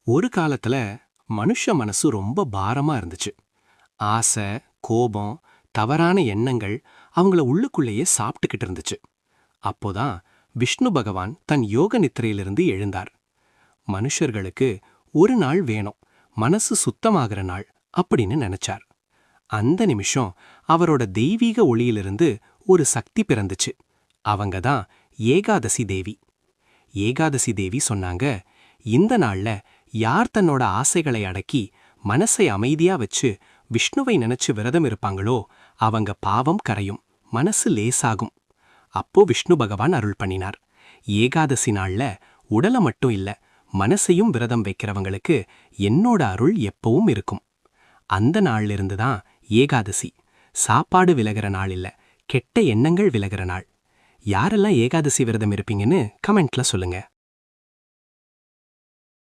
ஒரு காலத்துல மனுஷ மனசு ரொம்ப பாரமா இருந்துச்சு. ஆசை, கோபம், தவறான எண்ணங்கள் அவங்கள உள்ளுக்குள்ளேயே சாப்பிட்டுக்கிட்டு இருந்துச்சு. அப்போதான் விஷ்ணு பகவான் தன் யோக நித்திரையிலிருந்து எழுந்தார். மனுஷர்களுக்கு ஒரு நாள் வேணும், மனசு சுத்தமாகிற நாள் அப்படின்னு நினைச்சார். அந்த நிமிஷம் அவரோட தெய்வீக ஒளியிலிருந்து ஒரு சக்தி பிறந்துச்சு. அவங்க தான் ஏகாதசி தேவி. ஏகாதசி தேவி சொன்னாங்க, இந்த நாள்ல யார் தன்னோட ஆசைகளை அடக்கி மனசை அமைதியா வச்சு விஷ்ணுவை நினைச்சு விரதம் இருப்பாங்களோ அவங்க பாவம் கரையும், மனசு லேசாகும். அப்போ விஷ்ணு பகவான் அருள் பண்ணினார். ஏகாதசி நாள்ல உடலை மட்டும் இல்ல, மனசையும் விரதம் வைக்கிறவங்களுக்கு என்னோட அருள் எப்பவும் இருக்கும். அந்த நாள்ல இருந்து தான் ஏகாதசி. சாப்பாடு விலகிற நாள் இல்ல, கெட்ட எண்ணங்கள் விலகிற நாள். யாரெல்லாம் ஏகாதசி விரதம் இருப்பீங்கன்னு கமெண்ட்ல சொல்லுங்க.